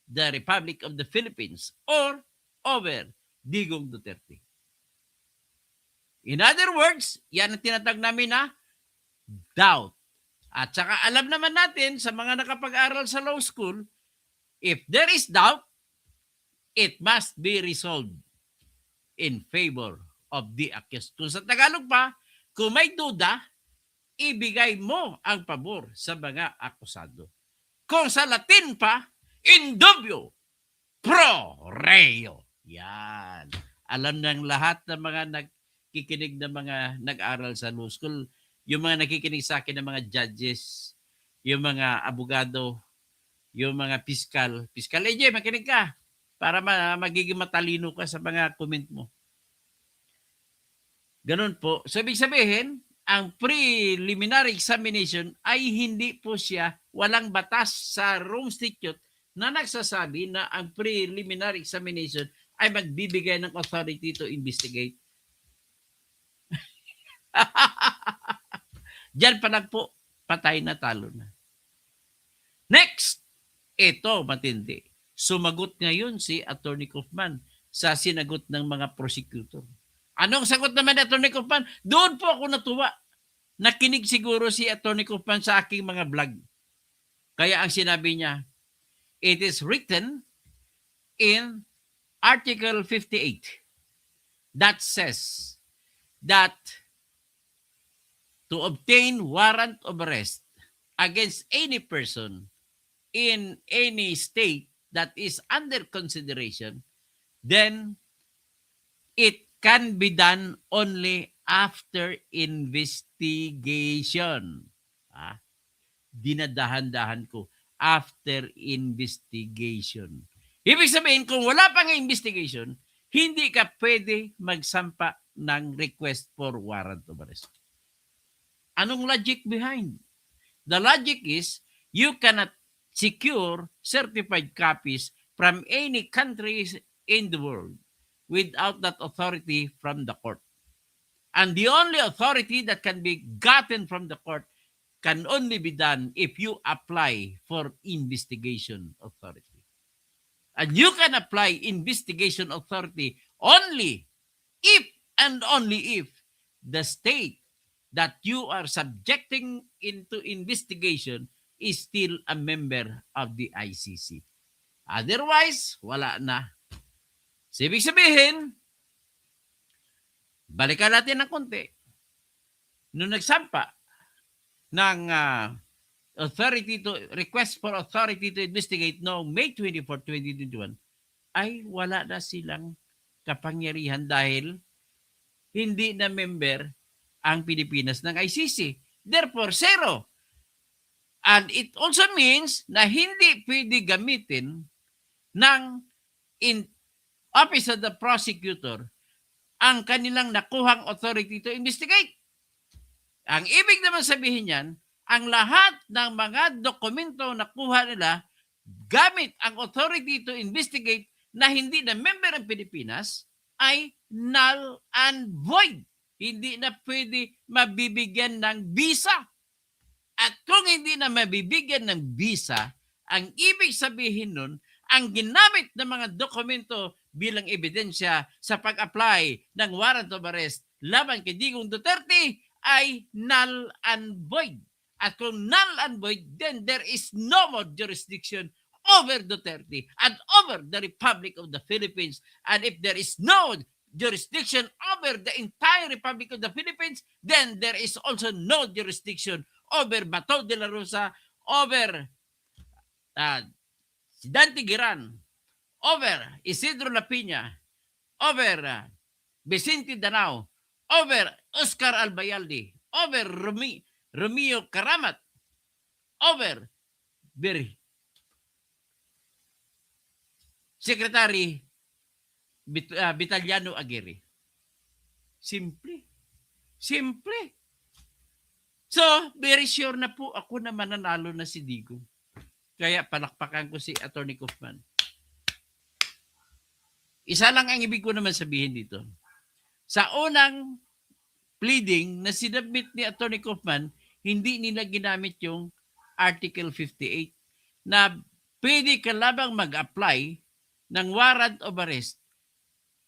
the Republic of the Philippines or over Digong Duterte. In other words, yan ang tinatag namin na doubt. At saka alam naman natin sa mga nakapag-aral sa law school, if there is doubt, it must be resolved in favor of the accused. Kung sa Tagalog pa, kung may duda, ibigay mo ang pabor sa mga akusado. Kung sa Latin pa, in dubio pro reo. Yan. Alam ng lahat ng mga nagkikinig na mga nag-aral sa law school, yung mga nakikinig sa akin ng mga judges, yung mga abogado, yung mga piskal. Piskal, AJ, makinig ka para magiging matalino ka sa mga comment mo. Ganun po. So, ibig sabihin, ang preliminary examination ay hindi po siya, walang batas sa Rome Statute na nagsasabi na ang preliminary examination ay magbibigay ng authority to investigate. Diyan pa lang po, patay na, talo na. Next, ito matindi. Sumagot ngayon si Attorney Kaufman sa sinagot ng mga prosecutor. Anong sagot naman ni Attorney Kaufman? Doon po ako natuwa. Nakinig siguro si Attorney Kaufman sa aking mga vlog. Kaya ang sinabi niya, it is written in Article 58 that says that to obtain warrant of arrest against any person in any state that is under consideration, then it can be done only after investigation. Dinadahan-dahan ko, after investigation. Ibig sabihin, kung wala pang investigation, hindi ka pwede magsampa ng request for warrant of arrest. Anong logic behind? The logic is, you cannot secure certified copies from any countries in the world without that authority from the court. And the only authority that can be gotten from the court can only be done if you apply for investigation authority. And you can apply investigation authority only if and only if the state that you are subjecting into investigation is still a member of the ICC. Otherwise, wala na. So, ibig sabihin, balikan natin ng konti. Nung nagsampa ng request for authority to investigate noong May 24, 2021, ay wala na silang kapangyarihan dahil hindi na member ang Pilipinas ng ICC. Therefore, zero. And it also means na hindi pwede gamitin ng Office of the Prosecutor ang kanilang nakuhang authority to investigate. Ang ibig naman sabihin niyan, ang lahat ng mga dokumento na kuha nila gamit ang authority to investigate na hindi na member ng Pilipinas ay null and void. Hindi na pwede mabibigyan ng visa. At kung hindi na mabibigyan ng visa, ang ibig sabihin nun, ang ginamit ng mga dokumento bilang ebidensya sa pag-apply ng warrant of arrest laban kay Digong Duterte ay null and void. At kung null and void, then there is no more jurisdiction over Duterte and over the Republic of the Philippines. And if there is no jurisdiction over the entire Republic of the Philippines, then there is also no jurisdiction over Bato de la Rosa, over si Dante Giran, over Isidro Lapina, over Vicente Danao, over Oscar Albayalde, over Romeo Karamat, over Secretary Vitaliano Aguirre. Simple. Simple. So, very sure na po ako na mananalo na si Digong. Kaya palakpakan ko si Atty. Kaufman. Isa lang ang ibig ko naman sabihin dito. Sa unang pleading na sinabit ni Atty. Kaufman, hindi nila ginamit yung Article 58 na pwede ka labang mag-apply ng warrant of arrest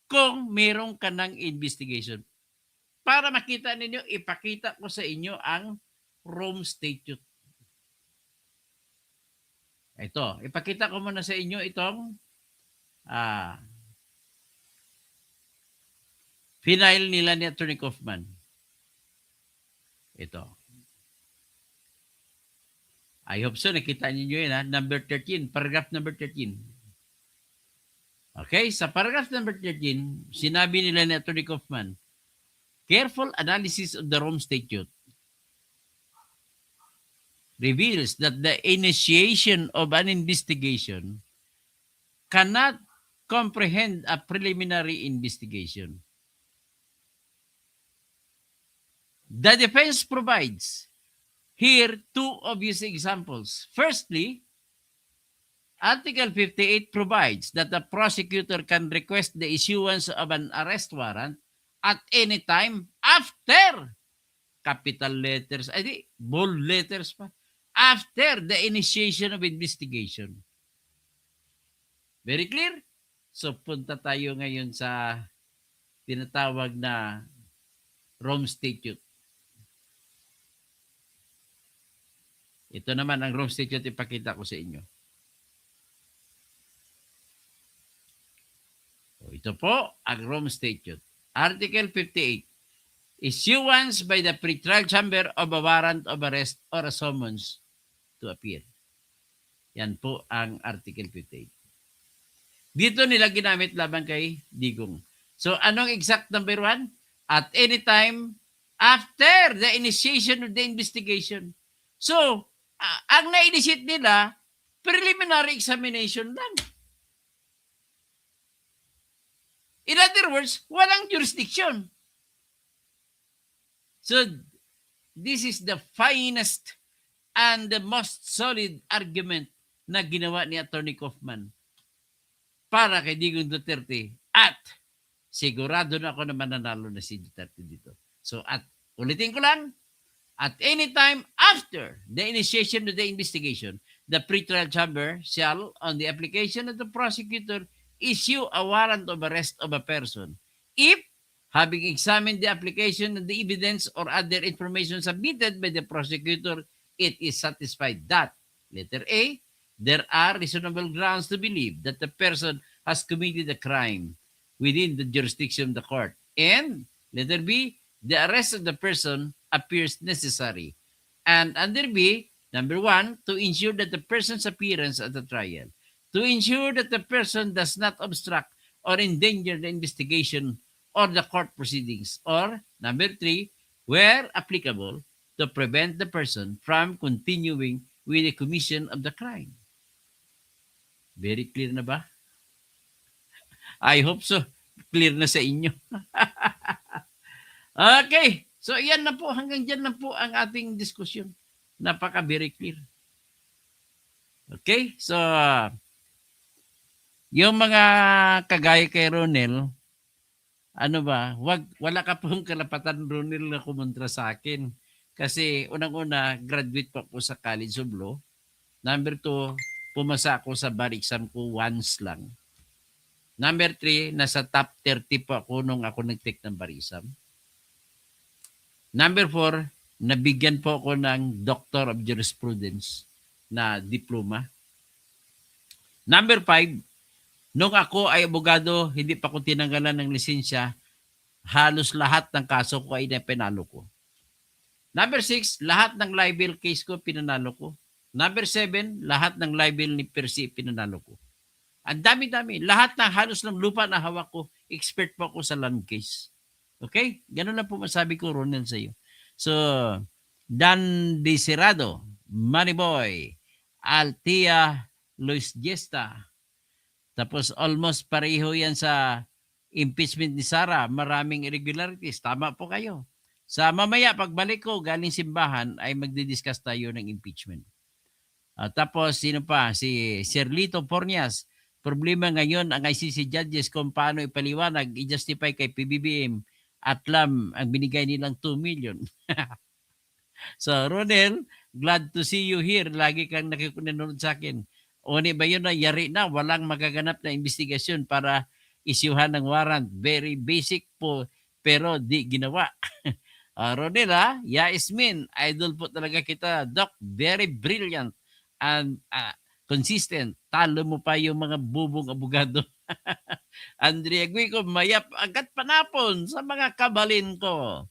kung meron ka ng investigation. Para makita ninyo, ipakita ko sa inyo ang Rome Statute. Ito, ipakita ko muna sa inyo itong final nila ni Atty. Kaufman. Ito. I hope so, nakita ninyo yun, number 13, paragraph number 13. Okay, sa paragraph number 13, sinabi nila ni Atty. Kaufman, careful analysis of the Rome Statute reveals that the initiation of an investigation cannot comprehend a preliminary investigation. The defense provides here two obvious examples. Firstly, Article 58 provides that the prosecutor can request the issuance of an arrest warrant at any time after capital letters, bold letters pa, after the initiation of investigation. Very clear? So punta tayo ngayon sa tinatawag na Rome Statute. Ito naman ang Rome Statute, ipakita ko sa inyo. So, ito po ang Rome Statute. Article 58. Issuance by the pretrial chamber of a warrant of arrest or a summons to appear. Yan po ang Article 58. Dito nila ginamit laban kay Digong. So, anong exact number 1? At any time after the initiation of the investigation. So, ang na-initiate nila, preliminary examination lang. In other words, walang jurisdiction. So, this is the finest and the most solid argument na ginawa ni Atty. Kaufman para kay Digong Duterte. At sigurado na ako na mananalo na si Duterte dito. So, at ulitin ko lang, at any time after the initiation of the investigation, the pretrial chamber shall, on the application of the prosecutor, issue a warrant of arrest of a person if, having examined the application of the evidence or other information submitted by the prosecutor, it is satisfied that, letter A, there are reasonable grounds to believe that the person has committed a crime within the jurisdiction of the court. And, letter B, the arrest of the person appears necessary. And under B, number 1, to ensure that the person's appearance at the trial, to ensure that the person does not obstruct or endanger the investigation or the court proceedings, or number 3, where applicable, to prevent the person from continuing with the commission of the crime. Very clear na ba? I hope so. Clear na sa inyo. Okay. So, yan na po. Hanggang dyan na po ang ating diskusyon. Napaka very clear. Okay? So, yung mga kagaya kay Ronel, ano ba, wala ka pong karapatan, Ronel, na kumontra sa akin. Kasi unang-una, graduate pa ako sa College of Law. Number 2, pumasa ako sa bar exam ko once lang. Number 3, nasa top 30 pa ako nung ako nag-take ng bar exam. Number 4, nabigyan po ako ng Doctor of Jurisprudence na diploma. Number 5, nung ako ay abogado, hindi pa ko tinanggalan ng lisensya, halos lahat ng kaso ko ay napanalo ko. Number 6, lahat ng libel case ko pinanalo ko. Number 7, lahat ng libel ni Percy pinanalo ko. Ang dami-dami. Lahat ng halos ng lupa na hawak ko, expert po ako sa land case. Okay? Ganun lang po masabi ko, Ronel, sa iyo. So, Dan Desirado, Moneyboy, Altia, Luis Gesta. Tapos almost pareho yan sa impeachment ni Sara. Maraming irregularities. Tama po kayo. Sa mamaya, pagbalik ko galing simbahan, ay magdi-discuss tayo ng impeachment. Tapos, sino pa? Si Serlito Pornias. Problema ngayon ang ICC judges kung paano ipaliwanag, i-justify kay PBBM at LAM ang binigay nilang 2 million. So, Ronel, glad to see you here. Lagi kang nakikunanood sa akin. O ba yun na yari na, walang magaganap na investigasyon para isyuhan ng warrant. Very basic po, pero di ginawa. Ronel, Yasmin, idol po talaga kita. Doc, very brilliant and consistent. Talo mo pa yung mga bubong abogado. Andrea Guico, mayap agad panapon sa mga kabalin ko.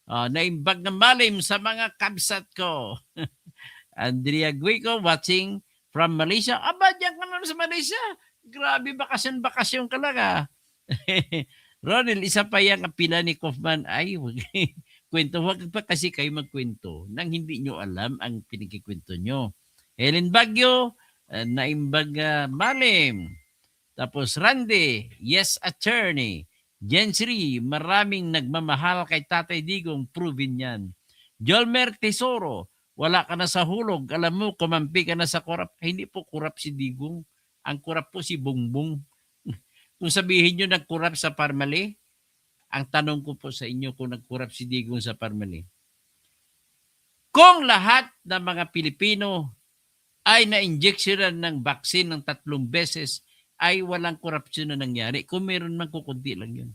Naimbag ng malim sa mga kabsat ko. Andrea Guico watching from Malaysia. Aba, diyan ka naman sa Malaysia. Grabe, bakasyon ka lang Ronel, isa pa yung apila ni Kaufman. Ay, kwento. Huwag pa kasi kayo magkwento nang hindi nyo alam ang pinikikwento nyo. Helen Bagyo, naimbag malim. Tapos Randy, yes attorney. Jensri, maraming nagmamahal kay Tatay Digong, proven yan. Jolmer Tesoro, wala ka na sa hulog. Alam mo, kumampi ka na sa korap. Hindi po korap si Digong. Ang korap po si Bongbong. Kung sabihin nyo nagkorap sa Parmali, ang tanong ko po sa inyo kung nagkorap si Digong sa Parmali. Kung lahat ng mga Pilipino ay na-injectionan ng vaccine ng 3 beses, ay walang korupsyon na nangyari. Kung meron man kukunti lang yun.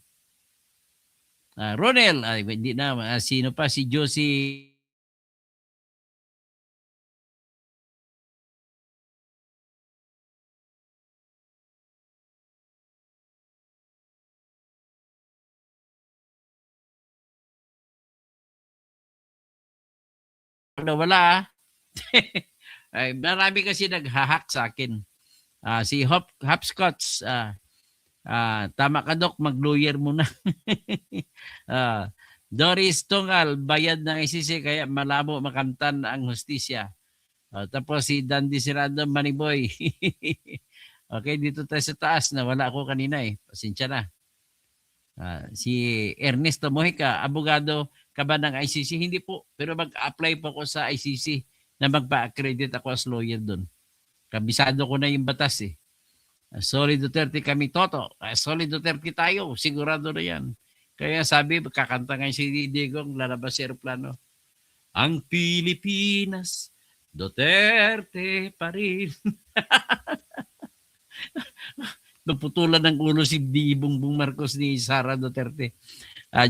Ronel, hindi na, sino pa? Si Josie. Wala ay, marami kasi naghahack sa akin. Si Hopscotch, tama ka Dok, mag-lawyer muna. Doris Tungal, bayad ng ICC kaya malabo makamtan ang hustisya. Tapos si Dandy Sirado, Moneyboy. Okay, dito tayo sa taas na wala ako kanina Pasensya na. Si Ernesto Mojica, abogado ka ba ng ICC? Hindi po, pero mag-apply po ako sa ICC na magpa-accredit ako as lawyer doon. Kabisado ko na yung batas Solid Duterte kami, Toto. Solid Duterte tayo, sigurado na yan. Kaya sabi, kakanta nga si Digong, lalabas si aeroplano. Ang Pilipinas, Duterte pa rin. Naputulan ng ulo si Bongbong Marcos ni Sara Duterte.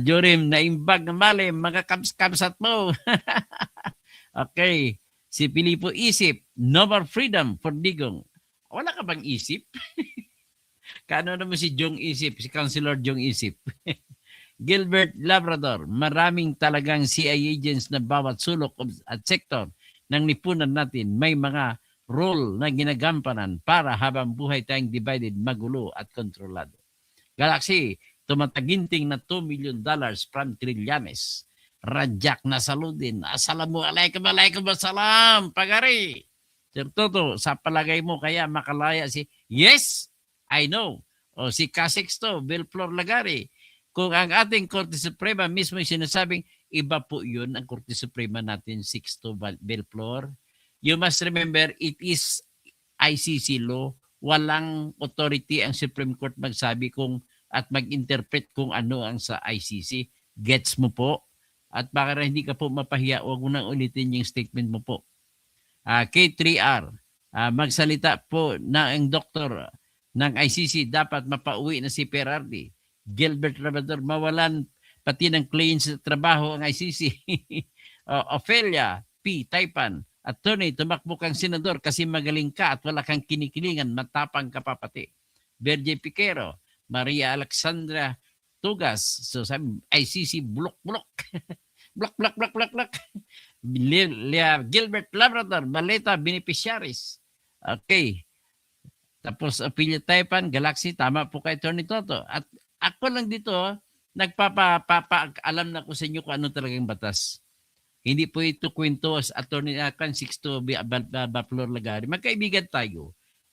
Jorim, naimbag ng malim, mga kamsat mo. Okay. Si Pilipo Isip, no more freedom for Digong. Wala ka bang isip? Kano naman si Jong Isip, si Councilor Jong Isip. Gilbert Labrador, maraming talagang CIA agents na bawat sulok at sektor ng lipunan natin may mga role na ginagampanan para habang buhay tayong divided, magulo at kontrolado. Galaxy, tumataginting na $2 million from Trillanes. Rajak Nasaluddin. Assalamualaikum wassalam. Pagari. Sir Toto, sa palagay mo kaya makalaya si... Yes, I know. O si Casixto, Belflor Lagari. Kung ang ating Korte Suprema mismo yung sinasabing, iba po yun ang Korte Suprema natin, Sixto Belflor. You must remember, it is ICC law. Walang authority ang Supreme Court magsabi kung at mag-interpret kung ano ang sa ICC. Gets mo po? At baka hindi ka po mapahiya, huwag mo nang ulitin yung statement mo po. K3R, magsalita po na ang doktor ng ICC dapat mapauwi na si Perardi. Gilbert Labrador, mawalan pati ng claims sa trabaho ang ICC. Ophelia P. Taipan, attorney, tumakbo kang senador kasi magaling ka at wala kang kinikilingan, matapang ka pa pati. Berje Piquero, Maria Alexandra Tugas, so sabi, ICC, blok. blok. Gilbert Labrador, Baleta, beneficiaries. Okay. Tapos, Ophelia Taipan, Galaxy, tama po kay Attorney Toto. At ako lang dito, nagpapaalam na ko sa inyo kung ano talagang batas. Hindi po ito kwento as Attorney Akan, Sixto, Belflor Lagari. Magkaibigan tayo.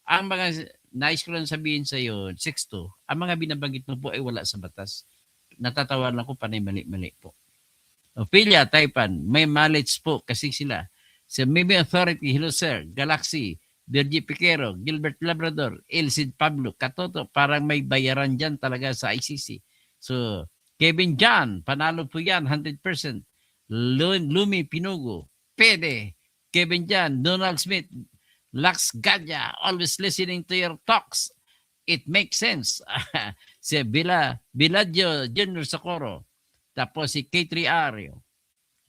Ang mga nais ko lang sabihin sa iyo, Sixto, ang mga binabanggit mo po ay wala sa batas. Natatawa lang ko, panay mali-mali po. Ophelia Taipan, may knowledge po kasi sila. Sa Maybe Authority, hello sir, Galaxy, Virgie Piquero, Gilbert Labrador, Elcid Pablo, Katoto, parang may bayaran dyan talaga sa ICC. So, Kevin John, panalo po yan, 100%. Lumi Pinugo, Pede, Kevin John, Donald Smith, Lux Gadya, always listening to your talks. It makes sense. Si Villaggio Junior Socorro. Tapos si K3R.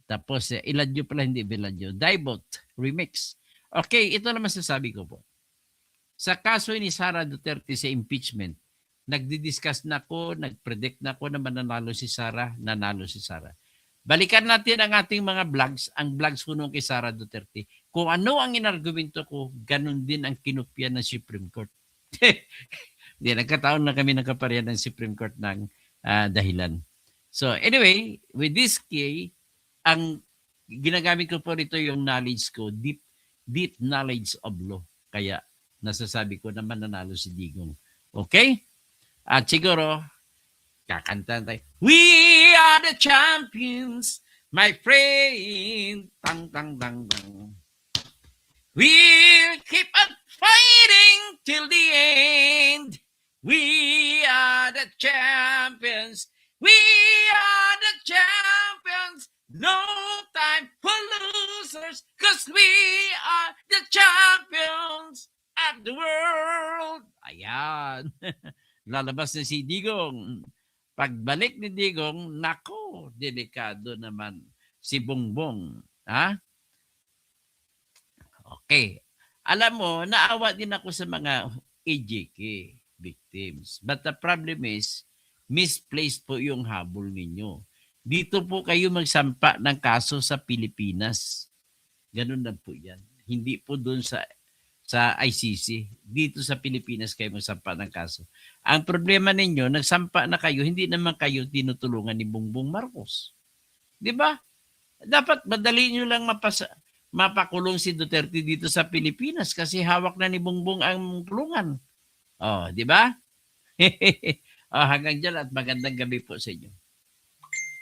Tapos si Ilaggio pala, hindi Villaggio. Dibot Remix. Okay, ito naman sasabi ko po. Sa kaso ni Sara Duterte sa impeachment, nagdi-discuss na ako, nag-predict na ako na mananalo si Sara, nanalo si Sara. Balikan natin ang ating mga vlogs, ang vlogs ko nung kay Sara Duterte. Kung ano ang inargumento ko, ganun din ang kinopya ng Supreme Court. Hindi, nagkataon na kami nagkaparehan ng Supreme Court ng dahilan. So anyway, with this key, ang ginagamit ko po rito yung knowledge ko, deep knowledge of law. Kaya nasasabi ko na mananalo si Digong. Okay? At siguro, kakanta tayo. We are the champions, my friend. Tang, tang, tang, tang. We'll keep on fighting till the end. We are the champions. We are the champions. No time for losers, cause we are the champions of the world. Ayan. Lalabas na si Digong. Pagbalik ni Digong, nako, delikado naman si Bongbong. Ha? Okay. Alam mo, naawa din ako sa mga AJK victims. But the problem is, misplaced po yung habol ninyo. Dito po kayo magsampa ng kaso sa Pilipinas. Ganun lang po yan. Hindi po doon sa ICC. Dito sa Pilipinas kayo magsampa ng kaso. Ang problema ninyo, nagsampa na kayo, hindi naman kayo tinutulungan ni Bongbong Marcos. Di ba? Dapat madali nyo lang mapakulong si Duterte dito sa Pilipinas kasi hawak na ni Bongbong ang kulungan. Oh, di ba? Hanggang dyan at magandang gabi po sa inyo.